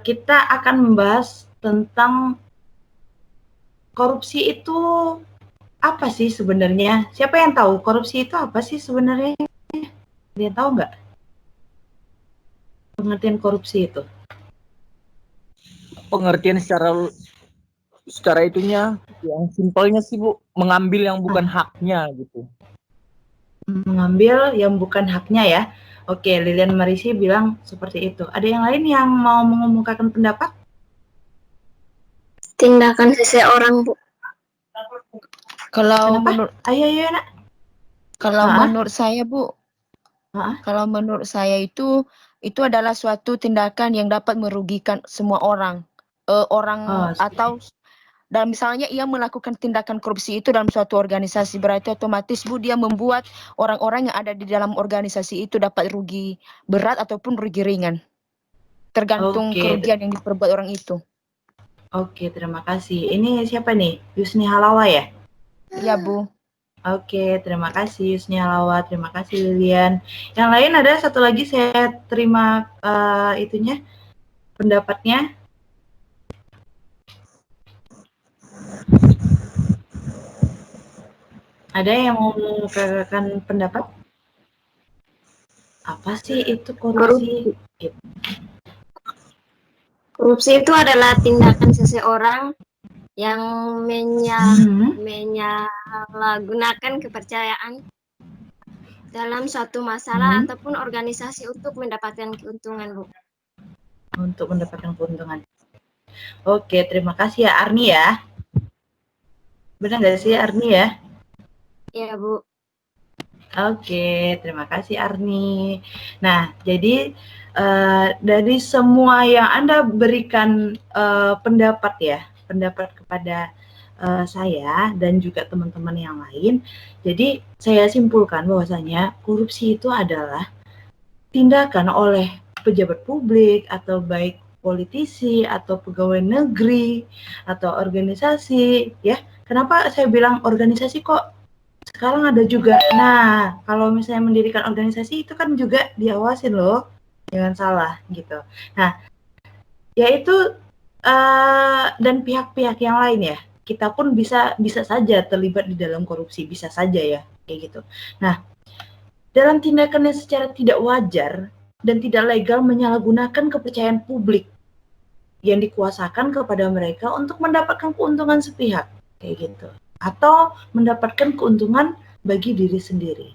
kita akan membahas tentang korupsi itu apa sih sebenarnya? Siapa yang tahu korupsi itu apa sih sebenarnya? Dia tahu nggak pengertian korupsi itu? Pengertian secara itunya yang simpelnya sih Bu, mengambil yang bukan haknya gitu. Mengambil yang bukan haknya ya. Oke, Lilian Marisi bilang seperti itu. Ada yang lain yang mau mengemukakan pendapat? Tindakan seseorang, Bu. Kalau Kenapa? Ayo, nak. menurut saya, Bu, Hah? kalau menurut saya itu adalah suatu tindakan yang dapat merugikan semua orang. Atau dan misalnya ia melakukan tindakan korupsi itu dalam suatu organisasi, berarti otomatis Bu dia membuat orang-orang yang ada di dalam organisasi itu dapat rugi berat ataupun rugi ringan. Tergantung kerugian yang diperbuat orang itu. Oke, terima kasih. Ini siapa nih? Yusni Halawa ya? Iya, Bu. Oke, terima kasih Yusni Halawa, terima kasih Lilian. Yang lain ada satu lagi saya terima pendapatnya. Ada yang mau mengungkapkan pendapat? Apa sih itu korupsi? Korupsi itu adalah tindakan seseorang yang menyalahgunakan kepercayaan dalam suatu masalah ataupun organisasi untuk mendapatkan keuntungan, Bu. Untuk mendapatkan keuntungan. Oke, terima kasih ya Arni ya. Benar nggak sih Arni ya? Iya, Bu. Oke, terima kasih Arni. Nah, jadi dari semua yang Anda berikan pendapat kepada saya dan juga teman-teman yang lain. Jadi saya simpulkan bahwasanya korupsi itu adalah tindakan oleh pejabat publik atau baik politisi atau pegawai negeri atau organisasi ya. Kenapa saya bilang organisasi kok sekarang ada juga. Nah, kalau misalnya mendirikan organisasi itu kan juga diawasin loh, jangan salah gitu. Nah, yaitu dan pihak-pihak yang lain ya. Kita pun bisa saja terlibat di dalam korupsi, bisa saja ya, kayak gitu. Nah, dalam tindakan yang secara tidak wajar dan tidak legal menyalahgunakan kepercayaan publik yang dikuasakan kepada mereka untuk mendapatkan keuntungan sepihak, kayak gitu. Atau mendapatkan keuntungan bagi diri sendiri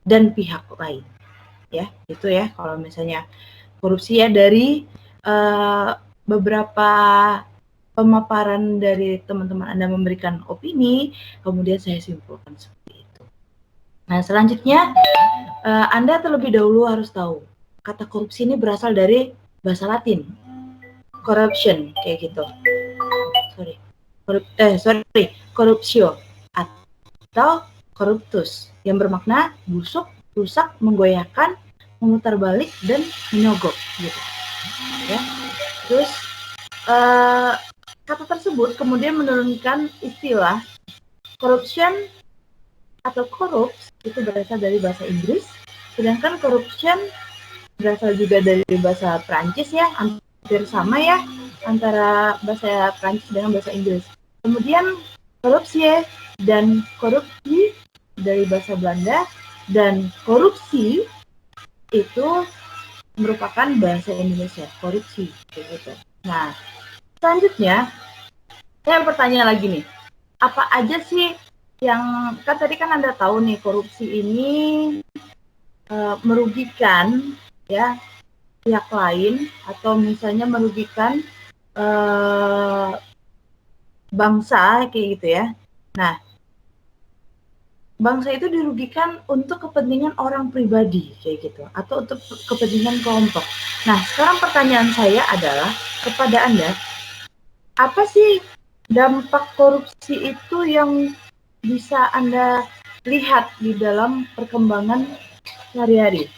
dan pihak lain. Ya, itu ya kalau misalnya korupsi ya dari beberapa pemaparan dari teman-teman Anda memberikan opini, kemudian saya simpulkan seperti itu. Nah, selanjutnya Anda terlebih dahulu harus tahu kata korupsi ini berasal dari bahasa Latin, corruption, kayak gitu. Corruptio atau corruptus yang bermakna busuk, rusak, menggoyahkan, memutar balik dan menyogok gitu. Ya. Terus kata tersebut kemudian menurunkan istilah corruption atau corrupt itu berasal dari bahasa Inggris, sedangkan corruption berasal juga dari bahasa Prancis ya, hampir sama ya antara bahasa Prancis dengan bahasa Inggris. Kemudian korupsi dan korupsi dari bahasa Belanda dan korupsi itu merupakan bahasa Indonesia, korupsi gitu. Nah, selanjutnya saya bertanya lagi nih, apa aja sih yang kan tadi kan Anda tahu nih korupsi ini merugikan ya pihak lain atau misalnya merugikan bangsa kayak gitu ya. Nah, bangsa itu dirugikan untuk kepentingan orang pribadi kayak gitu atau untuk kepentingan kelompok. Nah, sekarang pertanyaan saya adalah kepada Anda, apa sih dampak korupsi itu yang bisa Anda lihat di dalam perkembangan sehari-hari?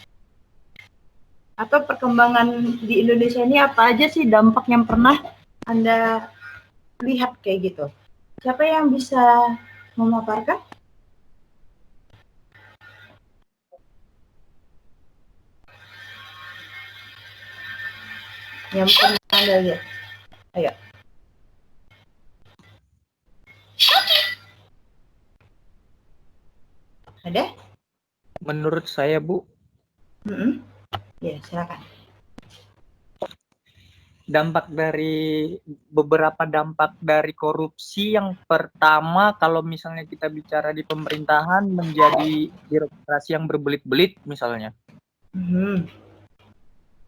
Atau perkembangan di Indonesia ini apa aja sih dampak yang pernah Anda lihat kayak gitu? Siapa yang bisa memaparkan? Yang pernah Anda lihat. Ayo. Ada? Menurut saya, Bu, Ya, silakan. beberapa dampak dari korupsi. Yang pertama, kalau misalnya kita bicara di pemerintahan, menjadi birokrasi yang berbelit-belit misalnya.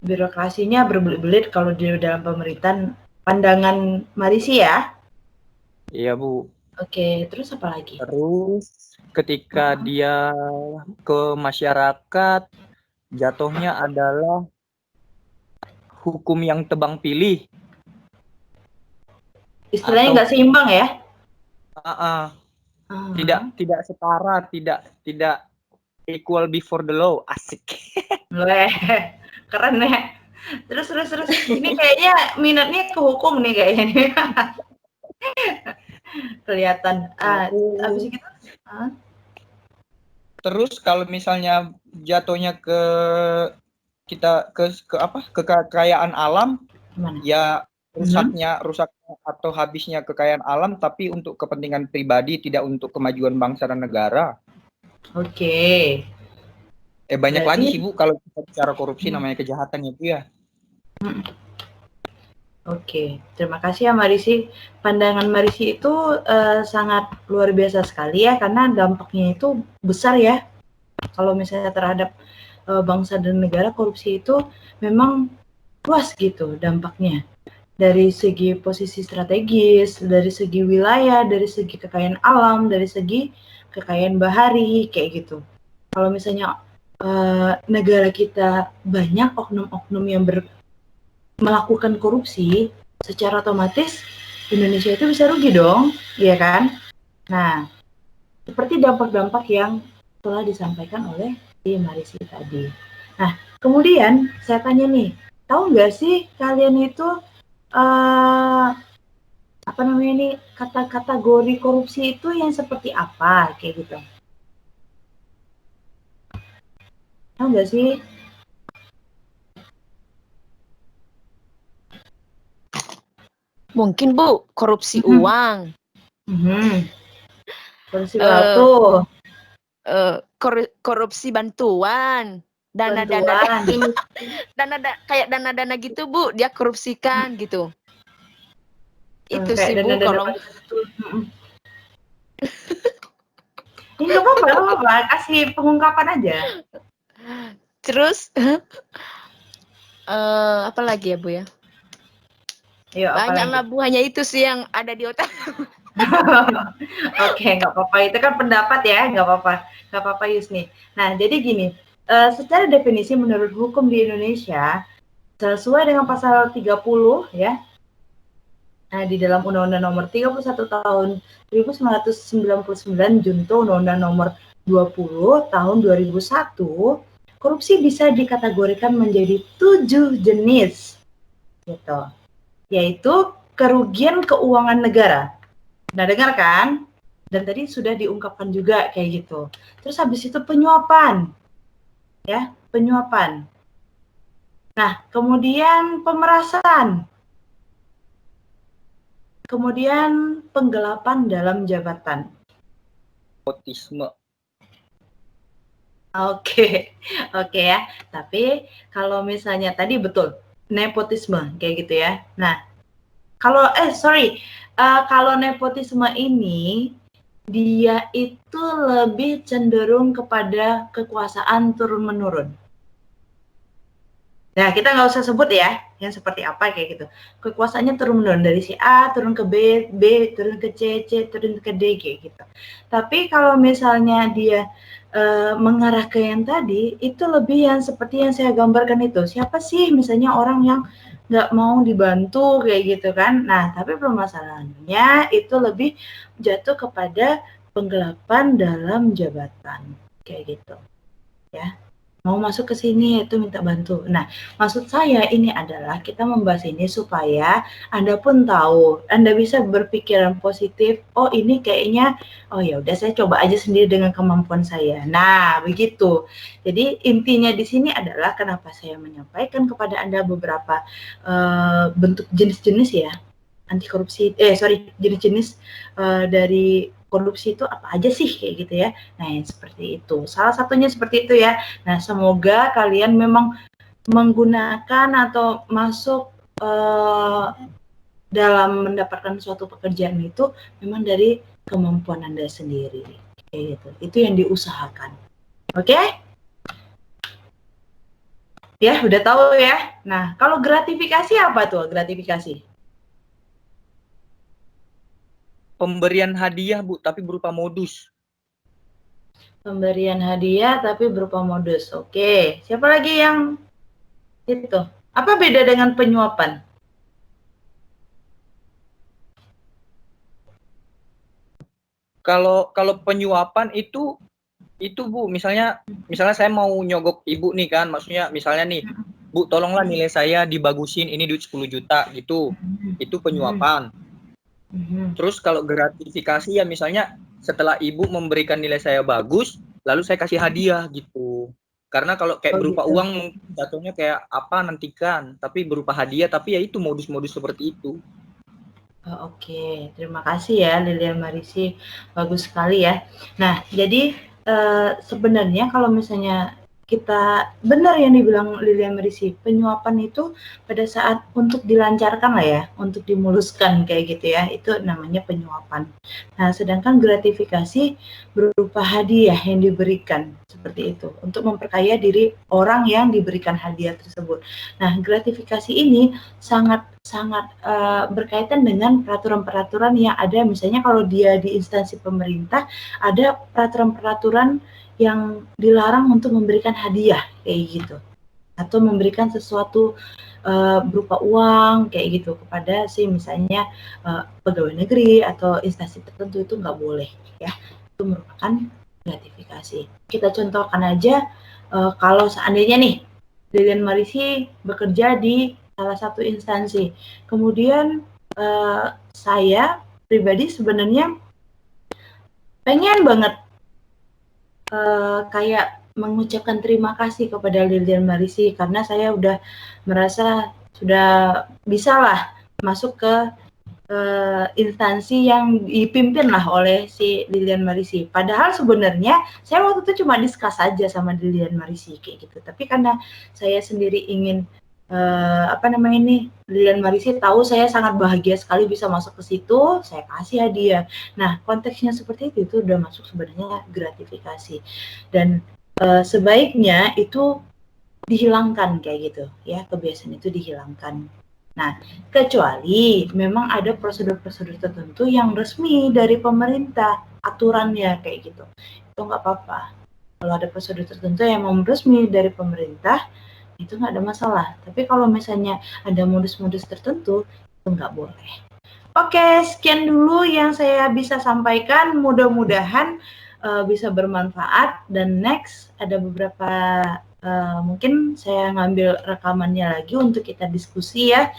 Birokrasinya berbelit-belit kalau di dalam pemerintahan, pandangan Marisi ya? Iya, Bu. Oke, terus apa lagi? Terus ketika dia ke masyarakat, jatuhnya adalah hukum yang tebang pilih. Istilahnya nggak seimbang ya? Tidak setara, tidak equal before the law. Asik. Keren ya. Terus. Ini kayaknya minatnya ke hukum nih kayaknya nih. Kelihatan. Habis itu. Terus kalau misalnya jatuhnya ke kekayaan alam, Gimana? ya rusaknya atau habisnya kekayaan alam, tapi untuk kepentingan pribadi, tidak untuk kemajuan bangsa dan negara. Oke. Banyak lagi sih, Bu, kalau kita bicara korupsi, namanya kejahatan itu ya. Oke, terima kasih ya Marisi. Pandangan Marisi itu sangat luar biasa sekali ya, karena dampaknya itu besar ya. Kalau misalnya terhadap bangsa dan negara, korupsi itu memang luas gitu dampaknya. Dari segi posisi strategis, dari segi wilayah, dari segi kekayaan alam, dari segi kekayaan bahari, kayak gitu. Kalau misalnya negara kita banyak oknum-oknum yang melakukan korupsi, secara otomatis Indonesia itu bisa rugi dong, iya kan? Nah, seperti dampak-dampak yang telah disampaikan oleh si Marisi tadi. Nah, kemudian saya tanya nih, tahu nggak sih kalian itu kategori korupsi itu yang seperti apa, kayak gitu? Tahu nggak sih? Mungkin Bu, korupsi uang. Korupsi waktu. Korupsi bantuan. Dana-dana kayak dana-dana gitu Bu, dia korupsikan gitu. Itu sih Bu kalau ini nggak apa-apa, kasih pengungkapan aja. Terus apa lagi ya Bu ya? Banyak lah Bu, hanya itu sih yang ada di otak. Oke, nggak apa-apa, itu kan pendapat ya, nggak apa-apa Yusni. Nah, jadi gini, secara definisi menurut hukum di Indonesia, sesuai dengan pasal 30 ya, nah di dalam Undang-Undang Nomor 31 Tahun 1999 junto Undang-Undang Nomor 20 Tahun 2001, korupsi bisa dikategorikan menjadi 7 jenis, gitu, yaitu kerugian keuangan negara. Nah, dengar kan? Dan tadi sudah diungkapkan juga kayak gitu. Terus habis itu penyuapan. Ya, penyuapan. Nah, kemudian pemerasan. Kemudian penggelapan dalam jabatan. Nepotisme. Oke ya. Tapi kalau misalnya tadi betul, nepotisme kayak gitu ya. Nah, kalau kalau nepotisme ini dia itu lebih cenderung kepada kekuasaan turun-menurun. Nah, kita nggak usah sebut ya, yang seperti apa kayak gitu. Kekuasaannya turun-menurun dari si A turun ke B, B turun ke C, C turun ke D kayak gitu. Tapi kalau misalnya dia mengarah ke yang tadi, itu lebih yang seperti yang saya gambarkan itu. Siapa sih misalnya orang yang nggak mau dibantu kayak gitu kan? Nah, tapi permasalahannya itu lebih jatuh kepada penggelapan dalam jabatan kayak gitu, ya. mau masuk ke sini itu minta bantu. Nah, maksud saya ini adalah kita membahas ini supaya Anda pun tahu, Anda bisa berpikiran positif, oh ini kayaknya, oh ya udah saya coba aja sendiri dengan kemampuan saya. Nah, begitu. Jadi intinya di sini adalah kenapa saya menyampaikan kepada Anda beberapa bentuk jenis-jenis ya anti korupsi, jenis-jenis dari korupsi itu apa aja sih kayak gitu ya. Nah, yang seperti itu. Salah satunya seperti itu ya. Nah, semoga kalian memang menggunakan atau masuk dalam mendapatkan suatu pekerjaan itu memang dari kemampuan Anda sendiri. Kayak gitu. Itu yang diusahakan. Oke? Ya, udah tahu ya. Nah, kalau gratifikasi apa tuh gratifikasi? Pemberian hadiah, Bu, tapi berupa modus. Pemberian hadiah tapi berupa modus. Oke, siapa lagi yang itu? Apa beda dengan penyuapan? Kalau penyuapan itu Bu, misalnya saya mau nyogok Ibu nih kan, maksudnya misalnya nih, Bu, tolonglah nilai saya dibagusin, ini duit 10 juta gitu. Itu penyuapan. Terus kalau gratifikasi ya misalnya setelah Ibu memberikan nilai saya bagus, lalu saya kasih hadiah gitu. Karena kalau kayak berupa uang jatuhnya kayak apa nantikan, tapi berupa hadiah, tapi ya itu modus-modus seperti itu. Oke, terima kasih ya Lilian Marisi, bagus sekali ya. Nah, jadi sebenarnya kalau misalnya kita benar yang dibilang Lilian Marisi, penyuapan itu pada saat untuk dilancarkan lah ya, untuk dimuluskan kayak gitu ya, itu namanya penyuapan. Nah, sedangkan gratifikasi berupa hadiah yang diberikan seperti itu untuk memperkaya diri orang yang diberikan hadiah tersebut. Nah, gratifikasi ini sangat berkaitan dengan peraturan-peraturan yang ada, misalnya kalau dia di instansi pemerintah ada peraturan-peraturan yang dilarang untuk memberikan hadiah kayak gitu atau memberikan sesuatu berupa uang kayak gitu kepada si misalnya pegawai negeri atau instansi tertentu, itu nggak boleh ya, itu merupakan gratifikasi. Kita contohkan aja kalau seandainya nih Lilian Marisi bekerja di salah satu instansi, kemudian saya pribadi sebenarnya pengen banget kayak mengucapkan terima kasih kepada Lilian Marisi karena saya udah merasa sudah bisa lah masuk ke instansi yang dipimpin lah oleh si Lilian Marisi. Padahal sebenarnya saya waktu itu cuma discuss aja sama Lilian Marisi kayak gitu. Tapi karena saya sendiri ingin Lilian Marisi tahu saya sangat bahagia sekali bisa masuk ke situ, saya kasih hadiah. Nah, konteksnya seperti itu udah masuk sebenarnya gratifikasi. Dan sebaiknya itu dihilangkan kayak gitu ya, kebiasaan itu dihilangkan. Nah, kecuali memang ada prosedur-prosedur tertentu yang resmi dari pemerintah, aturannya kayak gitu. Itu nggak apa-apa. Kalau ada prosedur tertentu yang memang resmi dari pemerintah, itu nggak ada masalah. Tapi kalau misalnya ada modus-modus tertentu, itu nggak boleh. Oke, sekian dulu yang saya bisa sampaikan. Mudah-mudahan bisa bermanfaat. Dan next ada beberapa mungkin saya ngambil rekamannya lagi untuk kita diskusi ya.